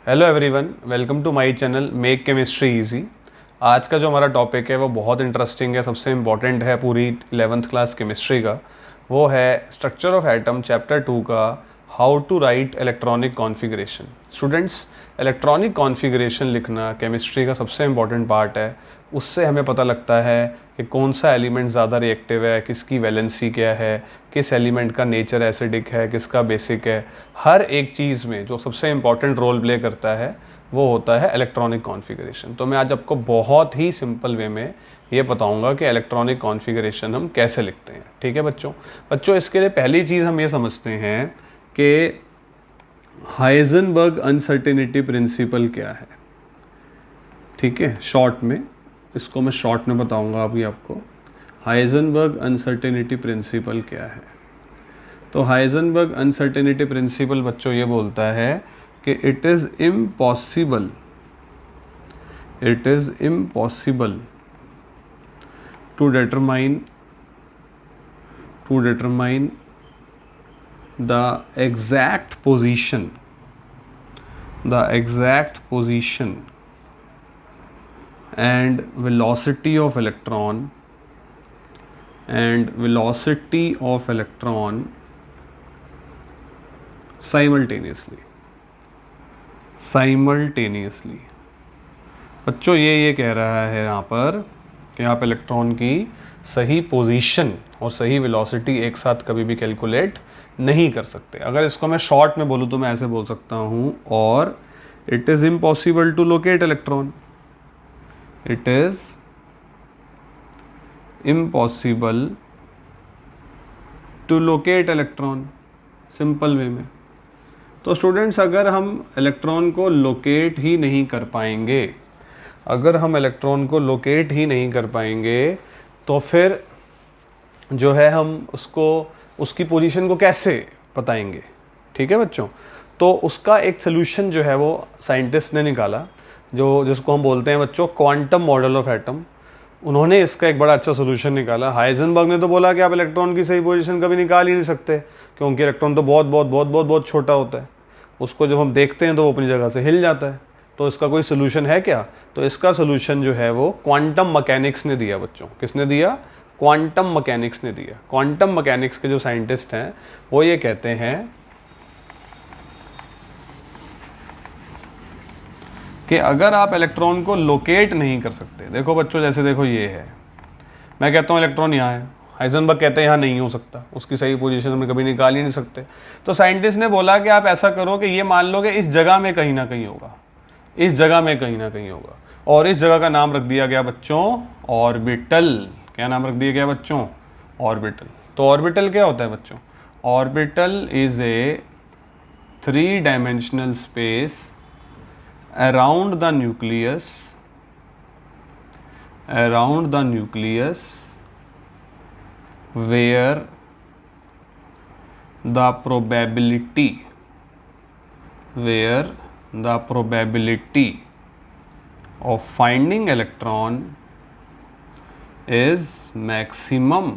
Hello everyone, welcome to my channel make chemistry easy. आज का जो हमारा टॉपिक है वो बहुत इंटरेस्टिंग है, सबसे इम्पॉर्टेंट है पूरी 11th क्लास केमिस्ट्री का। वो है स्ट्रक्चर ऑफ एटम चैप्टर 2 का how to write electronic configuration. Students, electronic configuration लिखना केमिस्ट्री का सबसे इम्पॉर्टेंट पार्ट है। उससे हमें पता लगता है कि कौन सा एलिमेंट ज़्यादा रिएक्टिव है, किसकी वैलेंसी क्या है, किस एलिमेंट का नेचर एसिडिक है, किसका बेसिक है। हर एक चीज़ में जो सबसे इम्पॉर्टेंट रोल प्ले करता है वो होता है इलेक्ट्रॉनिक कॉन्फ़िगरेशन। तो मैं आज आपको बहुत ही सिंपल वे में ये बताऊंगा कि इलेक्ट्रॉनिक कॉन्फ़िगरेशन हम कैसे लिखते हैं। ठीक है बच्चों, इसके लिए पहली चीज़ हम ये समझते हैं कि हाइजेनबर्ग अनसर्टेनिटी प्रिंसिपल क्या है। ठीक है, शॉर्ट में इसको मैं शॉर्ट में बताऊंगा अभी आपको। हाइजेनबर्ग अनसर्टेनिटी प्रिंसिपल क्या है? तो हाइजेनबर्ग अनसर्टेनिटी प्रिंसिपल बच्चों ये बोलता है कि it is impossible to determine the exact position and velocity of electron simultaneously। बच्चों ये कह रहा है यहाँ पर कि आप इलेक्ट्रॉन की सही पोजीशन और सही वेलोसिटी एक साथ कभी भी कैलकुलेट नहीं कर सकते। अगर इसको मैं शॉर्ट में बोलूँ तो मैं ऐसे बोल सकता हूँ, और it is impossible to locate electron. It is impossible to locate electron, simple way में। तो स्टूडेंट्स, अगर हम इलेक्ट्रॉन को लोकेट ही नहीं कर पाएंगे तो फिर जो है हम उसकी पोजीशन को कैसे बताएंगे। ठीक है बच्चों, तो उसका एक सोल्यूशन जो है वो साइंटिस्ट ने निकाला, जिसको हम बोलते हैं बच्चों क्वांटम मॉडल ऑफ एटम। उन्होंने इसका एक बड़ा अच्छा सोल्यूशन निकाला। हाइजेनबर्ग ने तो बोला कि आप इलेक्ट्रॉन की सही पोजीशन कभी निकाल ही नहीं सकते, क्योंकि इलेक्ट्रॉन तो बहुत बहुत बहुत बहुत बहुत छोटा होता है। उसको जब हम देखते हैं तो वो अपनी जगह से हिल जाता है। तो इसका कोई सोल्यूशन है क्या? तो इसका सोल्यूशन जो है वो क्वांटम मैकेनिक्स ने दिया बच्चों। किसने दिया? क्वांटम मैकेनिक्स ने दिया। क्वांटम मैकेनिक्स के जो साइंटिस्ट हैं वो ये कहते हैं कि अगर आप इलेक्ट्रॉन को लोकेट नहीं कर सकते, देखो बच्चों, जैसे देखो ये है, मैं कहता हूँ इलेक्ट्रॉन यहाँ है, हाइजेनबर्ग कहते हैं यहाँ नहीं हो सकता, उसकी सही पोजीशन में कभी निकाल ही नहीं सकते। तो साइंटिस्ट ने बोला कि आप ऐसा करो कि ये मान लो कि इस जगह में कहीं ना कहीं होगा, और इस जगह का नाम रख दिया गया बच्चों ऑर्बिटल। क्या नाम रख दिया गया बच्चों? ऑर्बिटल। तो ऑर्बिटल क्या होता है बच्चों? Orbital is a 3 dimensional space around the nucleus where the probability of finding electron is maximum।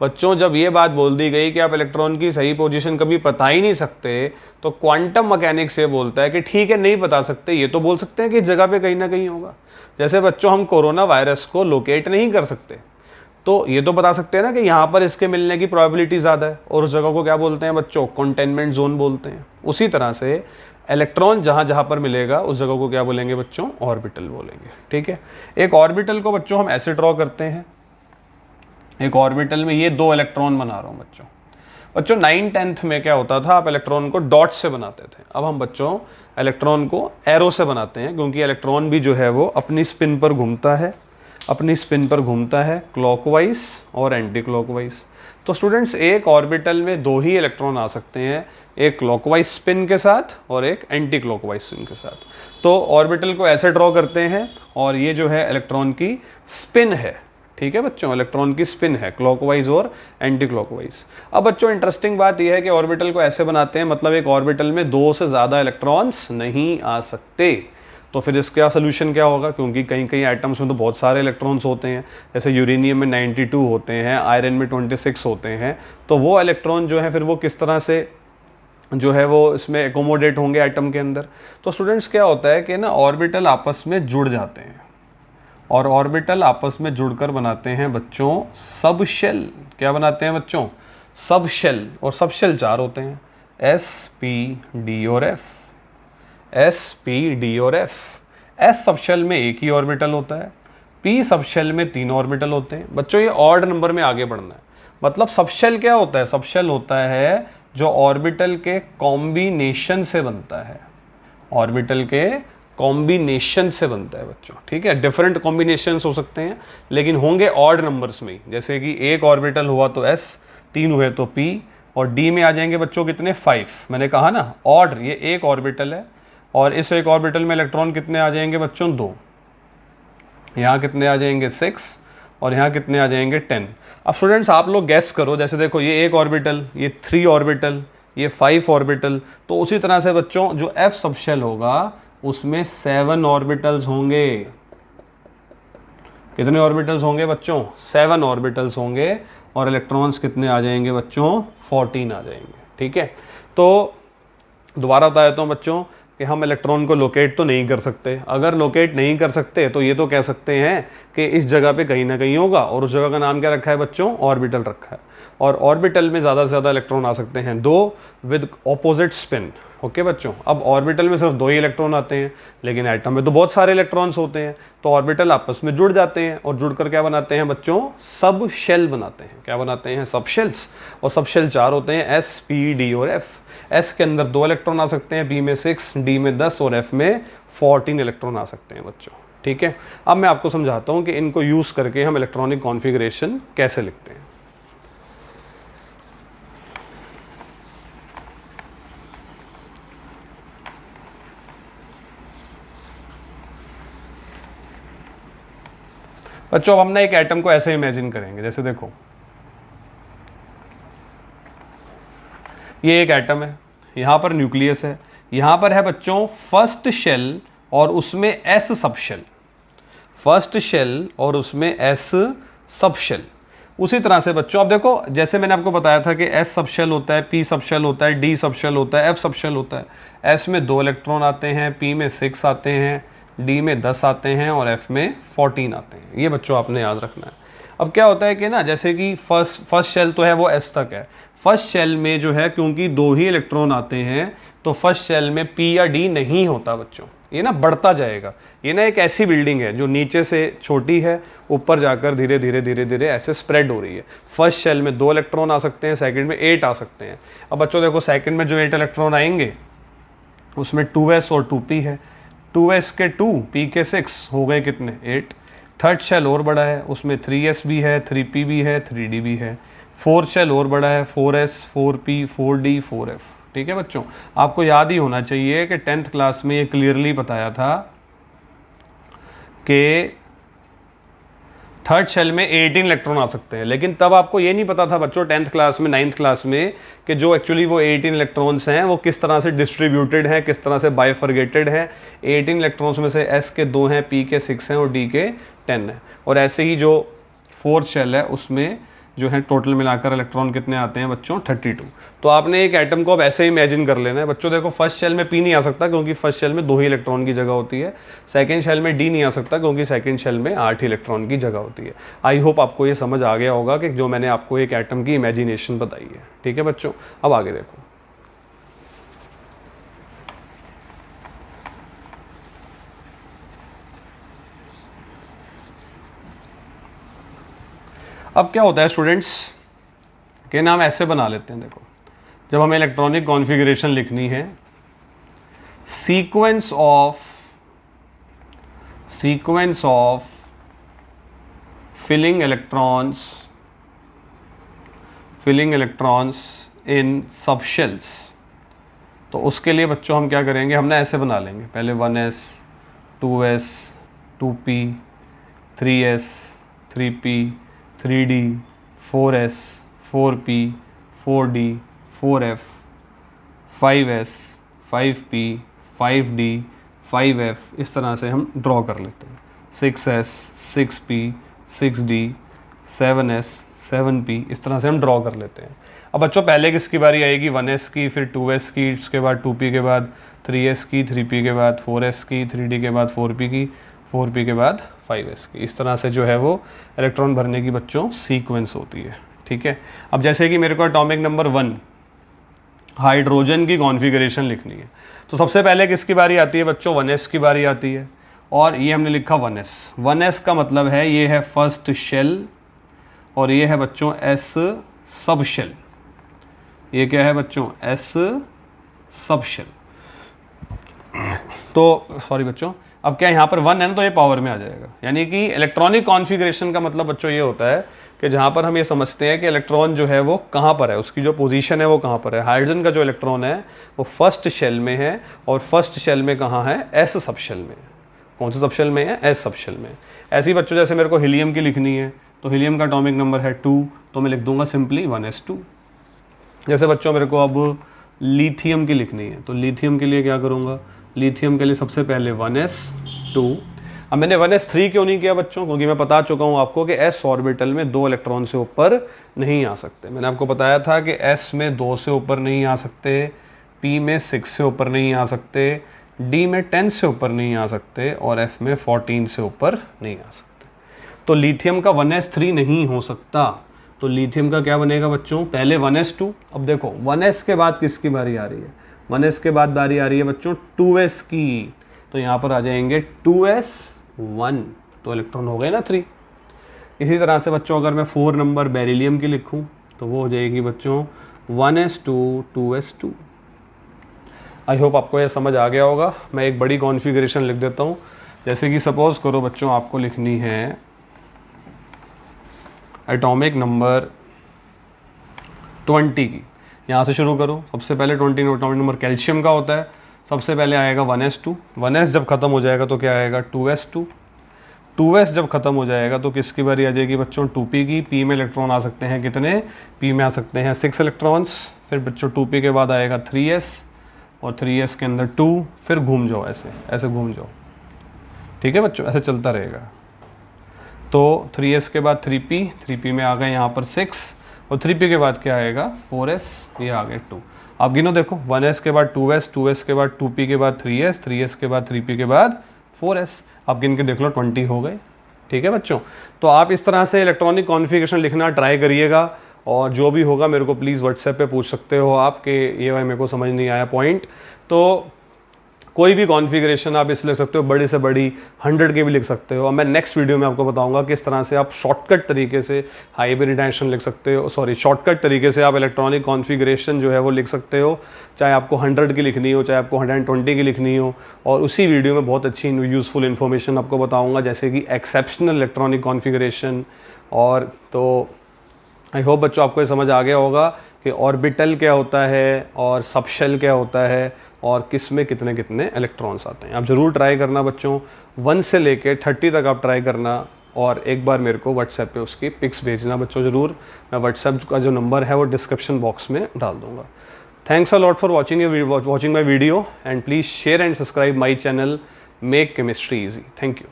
बच्चों, जब ये बात बोल दी गई कि आप इलेक्ट्रॉन की सही पोजीशन कभी पता ही नहीं सकते, तो क्वांटम मैकेनिक्स ये बोलता है कि ठीक है, नहीं बता सकते, ये तो बोल सकते हैं कि इस जगह पे कहीं ना कहीं होगा। जैसे बच्चों, हम कोरोना वायरस को लोकेट नहीं कर सकते, तो ये तो बता सकते हैं ना कि यहाँ पर इसके मिलने की प्रोबेबिलिटी ज़्यादा है, और उस जगह को क्या बोलते हैं बच्चों? कंटेनमेंट जोन बोलते हैं। उसी तरह से इलेक्ट्रॉन जहाँ पर मिलेगा उस जगह को क्या बोलेंगे बच्चों? ऑर्बिटल बोलेंगे। ठीक है, एक ऑर्बिटल को बच्चों हम ऐसे ड्रॉ करते हैं। एक ऑर्बिटल में ये 2 इलेक्ट्रॉन बना रहा हूँ बच्चों 9th में क्या होता था, आप इलेक्ट्रॉन को डॉट से बनाते थे। अब हम बच्चों इलेक्ट्रॉन को एरो से बनाते हैं, क्योंकि इलेक्ट्रॉन भी जो है वो अपनी स्पिन पर घूमता है क्लॉकवाइज और एंटी क्लॉकवाइज। तो स्टूडेंट्स, एक ऑर्बिटल में 2 ही इलेक्ट्रॉन आ सकते हैं, एक क्लॉकवाइज स्पिन के साथ और एक एंटी क्लॉकवाइज स्पिन के साथ। तो ऑर्बिटल को ऐसे ड्रॉ करते हैं, और ये जो है इलेक्ट्रॉन की स्पिन है। ठीक है बच्चों, इलेक्ट्रॉन की स्पिन है क्लॉकवाइज और एंटी क्लॉकवाइज। अब बच्चों, इंटरेस्टिंग बात यह है कि ऑर्बिटल को ऐसे बनाते हैं, मतलब एक ऑर्बिटल में 2 से ज़्यादा इलेक्ट्रॉन्स नहीं आ सकते। तो फिर इसका सोल्यूशन क्या होगा, क्योंकि कई कई आइटम्स में तो बहुत सारे इलेक्ट्रॉन्स होते हैं, जैसे यूरेनियम में 92 होते हैं, आयरन में 26 होते हैं, तो वो इलेक्ट्रॉन जो है फिर वो किस तरह से जो है वो इसमें एकोमोडेट होंगे एटम के अंदर। तो स्टूडेंट्स क्या होता है कि ना ऑर्बिटल आपस में जुड़ जाते हैं, और ऑर्बिटल आपस में जुड़कर बनाते हैं बच्चों सब शेल। क्या बनाते हैं बच्चों? सब शेल। और सब शेल 4 होते हैं, एस पी डी और एफ, एस पी डी और एफ। एस सब शेल में एक ही ऑर्बिटल होता है, पी सब शेल में 3 ऑर्बिटल होते हैं। बच्चों ये ऑड नंबर में आगे बढ़ना है। मतलब सब शेल क्या होता है? सब शेल होता है जो ऑर्बिटल के कॉम्बिनेशन से बनता है, ऑर्बिटल के कॉम्बिनेशन से बनता है बच्चों, ठीक है। डिफरेंट कॉम्बिनेशंस हो सकते हैं लेकिन होंगे ऑड नंबर्स में ही, जैसे कि एक ऑर्बिटल हुआ तो एस, 3 हुए तो पी, और डी में आ जाएंगे बच्चों कितने? 5। मैंने कहा ना ऑड, ये एक ऑर्बिटल है और इस एक ऑर्बिटल में इलेक्ट्रॉन कितने आ जाएंगे बच्चों? 2। यहाँ कितने आ जाएंगे? 6, और यहाँ कितने आ जाएंगे? 10। अब स्टूडेंट्स आप लोग गैस करो, जैसे देखो ये एक ऑर्बिटल, ये 3 ऑर्बिटल, ये 5 ऑर्बिटल, तो उसी तरह से बच्चों जो एफ सबशेल होगा उसमें 7 ऑर्बिटल्स होंगे। कितने ऑर्बिटल्स होंगे बच्चों? 7 ऑर्बिटल्स होंगे, और इलेक्ट्रॉन्स कितने आ जाएंगे बच्चों? 14 आ जाएंगे, ठीक है। तो दोबारा बता देता हूँ बच्चों कि हम इलेक्ट्रॉन को लोकेट तो नहीं कर सकते। अगर लोकेट नहीं कर सकते तो ये तो कह सकते हैं कि इस जगह पे कहीं ना कहीं होगा, और उस जगह का नाम क्या रखा है बच्चों? ऑर्बिटल रखा है। और ऑर्बिटल में ज़्यादा से ज़्यादा इलेक्ट्रॉन आ सकते हैं 2 विद ऑपोजिट स्पिन। ओके बच्चों, अब ऑर्बिटल में सिर्फ 2 ही इलेक्ट्रॉन आते हैं, लेकिन एटम में तो बहुत सारे इलेक्ट्रॉन्स होते हैं, तो ऑर्बिटल आपस में जुड़ जाते हैं, और जुड़कर क्या बनाते हैं बच्चों? सब शेल बनाते हैं। क्या बनाते हैं? सब शेल्स। और सब शेल 4 होते हैं, एस पी डी और एफ। एस के अंदर 2 इलेक्ट्रॉन आ सकते हैं, पी में 6, डी में 10 और एफ में 14 इलेक्ट्रॉन आ सकते हैं बच्चों, ठीक है। अब मैं आपको समझाता हूँ कि इनको यूज़ करके हम इलेक्ट्रॉनिक कॉन्फ़िगरेशन कैसे लिखते हैं। बच्चों हम ना एक एटम को ऐसे इमेजिन करेंगे, जैसे देखो ये एक एटम है, यहाँ पर न्यूक्लियस है, यहाँ पर है बच्चों फर्स्ट शेल और उसमें एस सब शेल, फर्स्ट शेल और उसमें एस सब शेल। उसी तरह से बच्चों अब देखो, जैसे मैंने आपको बताया था कि एस सब शेल होता है, पी सब शेल होता है, डी सब शेल होता है, एफ सब शेल होता है। एस में 2 इलेक्ट्रॉन आते हैं, पी में 6 आते हैं, डी में 10 आते हैं, और एफ में 14 आते हैं। ये बच्चों आपने याद रखना है। अब क्या होता है कि ना, जैसे कि फर्स्ट शेल तो है वो एस तक है, फर्स्ट शेल में जो है क्योंकि 2 ही इलेक्ट्रॉन आते हैं, तो फर्स्ट शेल में पी या डी नहीं होता बच्चों, ये ना बढ़ता जाएगा। ये ना एक ऐसी बिल्डिंग है जो नीचे से छोटी है, ऊपर जाकर धीरे धीरे धीरे धीरे ऐसे स्प्रेड हो रही है। फर्स्ट शेल में 2 इलेक्ट्रॉन आ सकते हैं, सेकंड में 8 आ सकते हैं। अब बच्चों देखो सेकंड में जो 8 इलेक्ट्रॉन आएंगे उसमें 2s और 2p है, 2s के 2, p के 6 हो गए कितने? 8। थर्ड शेल और बड़ा है, उसमें 3s भी है, 3p भी है, 3d भी है। फोर्थ शेल और बड़ा है, 4s, 4p, 4d, 4f। ठीक है बच्चों, आपको याद ही होना चाहिए कि 10th क्लास में ये क्लियरली बताया था कि थर्ड शेल में 18 इलेक्ट्रॉन आ सकते हैं, लेकिन तब आपको ये नहीं पता था बच्चों 10th क्लास में, 9th क्लास में, कि जो एक्चुअली वो 18 इलेक्ट्रॉन्स हैं वो किस तरह से डिस्ट्रीब्यूटेड हैं, किस तरह से बाइफरगेटेड है। 18 इलेक्ट्रॉन्स में से s के 2 हैं, p के 6 हैं और d के 10 हैं। और ऐसे ही जो फोर्थ शेल है उसमें जो है टोटल मिलाकर इलेक्ट्रॉन कितने आते हैं बच्चों? 32। तो आपने एक एटम को अब ऐसे ही इमेजिन कर लेना है बच्चों। देखो फर्स्ट शेल में p नहीं आ सकता क्योंकि फर्स्ट शेल में 2 ही इलेक्ट्रॉन की जगह होती है। सेकंड शेल में d नहीं आ सकता क्योंकि सेकंड शेल में 8 ही इलेक्ट्रॉन की जगह होती है। आई होप आपको ये समझ आ गया होगा कि जो मैंने आपको एक एटम की इमेजिनेशन बताई है। ठीक है बच्चों, अब आगे देखो। अब क्या होता है स्टूडेंट्स के नाम ऐसे बना लेते हैं। देखो जब हमें इलेक्ट्रॉनिक कॉन्फ़िगरेशन लिखनी है, sequence of filling electrons in subshells, तो उसके लिए बच्चों हम क्या करेंगे, हम ना ऐसे बना लेंगे। पहले 1s, 2s, 2p, 3s, 3p, 3d, 4s, 4p, 4d, 4f, 5s, 5p, 5d, 5F इस तरह से हम ड्रॉ कर लेते हैं। 6S, 6P, 6D, 7S, 7P इस तरह से हम ड्रॉ कर लेते हैं। अब बच्चों पहले किसकी बारी आएगी? 1S की, फिर 2S की, उसके बाद 2P के बाद 3S की, 3P के बाद 4S की, 3D के बाद 4P की, 4P के बाद 5S की। इस तरह से जो है वो इलेक्ट्रॉन भरने की बच्चों सीक्वेंस होती है। ठीक है, अब जैसे कि मेरे को एटॉमिक नंबर 1 हाइड्रोजन की कॉन्फ़िगरेशन लिखनी है, तो सबसे पहले किसकी बारी आती है बच्चों? 1S की बारी आती है। और ये हमने लिखा 1S। 1S का मतलब है ये है फर्स्ट शेल और ये है बच्चों S सब शेल। ये क्या है बच्चों? S सब शेल। तो सॉरी बच्चों, अब क्या यहाँ पर 1 है ना, तो ये पावर में आ जाएगा। यानी कि इलेक्ट्रॉनिक कॉन्फ़िगरेशन का मतलब बच्चों ये होता है कि जहाँ पर हम ये समझते हैं कि इलेक्ट्रॉन जो है वो कहाँ पर है, उसकी जो पोजीशन है वो कहाँ पर है। हाइड्रोजन का जो इलेक्ट्रॉन है वो फर्स्ट शेल में है, और फर्स्ट शेल में कहाँ है? S सब शेल में। कौन से सब शेल में है? S सब शेल में। ऐसे ही बच्चों जैसे मेरे को हीलियम की लिखनी है, तो हीलियम का एटॉमिक नंबर है 2, तो मैं लिख दूंगा सिंपली 1s2। जैसे बच्चों मेरे को अब लिथियम की लिखनी है, तो लिथियम के लिए क्या करूँगा? लिथियम के लिए सबसे पहले 1s2। अब मैंने 1s3 क्यों नहीं किया बच्चों? क्योंकि मैं बता चुका हूँ आपको कि S ऑर्बिटल में 2 इलेक्ट्रॉन से ऊपर नहीं आ सकते। मैंने आपको बताया था कि S में 2 से ऊपर नहीं आ सकते, P में 6 से ऊपर नहीं आ सकते, D में 10 से ऊपर नहीं आ सकते, और F में 14 से ऊपर नहीं आ सकते। तो लिथियम का 1s3 नहीं हो सकता, तो लिथियम का क्या बनेगा बच्चों? पहले 1s2। अब देखो 1s के बाद किसकी बारी आ रही है? 1s के बाद बारी आ रही है बच्चों 2s की, तो यहाँ पर आ जाएंगे 2s1, तो इलेक्ट्रॉन हो गए ना 3। इसी तरह से बच्चों अगर मैं 4 नंबर बेरिलियम की लिखूँ तो वो हो जाएगी बच्चों 1s2 2s2। आई होप आपको ये समझ आ गया होगा। मैं एक बड़ी कॉन्फ़िगरेशन लिख देता हूँ। जैसे कि सपोज़ करो बच्चों आपको लिखनी है एटॉमिक नंबर 20 की। यहाँ से शुरू करो। सबसे पहले 20 एटॉमिक नंबर कैल्शियम का होता है। सबसे पहले आएगा 1s2। 1s जब ख़त्म हो जाएगा तो क्या आएगा? 2s2। 2s जब ख़त्म हो जाएगा तो किसकी बारी आ जाएगी बच्चों? 2p की। p में इलेक्ट्रॉन आ सकते हैं कितने? p में आ सकते हैं 6 इलेक्ट्रॉन्स। फिर बच्चों 2p के बाद आएगा 3s, और 3s के अंदर 2, फिर घूम जाओ, ऐसे ऐसे घूम जाओ। ठीक है बच्चों, ऐसे चलता रहेगा। तो 3s के बाद 3p, 3p में आ गए यहाँ पर 6, और 3p के बाद क्या आएगा? 4s, ये आ गए 2। आप गिनो देखो, 1s के बाद 2s, 2s के बाद 2p के बाद 3s, 3s के बाद 3p के बाद 4s। आप गिन के देख लो 20 हो गए। ठीक है बच्चों, तो आप इस तरह से इलेक्ट्रॉनिक कॉन्फ़िगरेशन लिखना ट्राई करिएगा, और जो भी होगा मेरे को प्लीज़ व्हाट्सएप पे पूछ सकते हो आप कि ये भाई मेरे को समझ नहीं आया पॉइंट। तो कोई भी कॉन्फ़िगरेशन आप इसलिए लिख सकते हो, बड़ी से बड़ी 100 के भी लिख सकते हो। और मैं नेक्स्ट वीडियो में आपको बताऊंगा किस तरह से आप शॉर्टकट तरीके से हाइब्रिडाइजेशन लिख सकते हो, शॉर्टकट तरीके से आप इलेक्ट्रॉनिक कॉन्फ़िगरेशन जो है वो लिख सकते हो, चाहे आपको 100 की लिखनी हो, चाहे आपको 120 की लिखनी हो। और उसी वीडियो में बहुत अच्छी यूज़फुल इन्फॉर्मेशन आपको बताऊँगा, जैसे कि एक्सेप्शनल इलेक्ट्रॉनिक कॉन्फ़िगरेशन। और तो आई होप बच्चों आपको ये समझ आ गया होगा कि ऑर्बिटल क्या होता है और सबशेल क्या होता है और किस में कितने कितने इलेक्ट्रॉन्स आते हैं। आप ज़रूर ट्राई करना बच्चों, 1 से लेके 30 तक आप ट्राई करना, और एक बार मेरे को व्हाट्सएप पे उसकी पिक्स भेजना बच्चों ज़रूर। मैं व्हाट्सएप का जो नंबर है वो डिस्क्रिप्शन बॉक्स में डाल दूँगा। Thanks a lot for watching my video, and please share and subscribe my channel make chemistry easy. Thank you.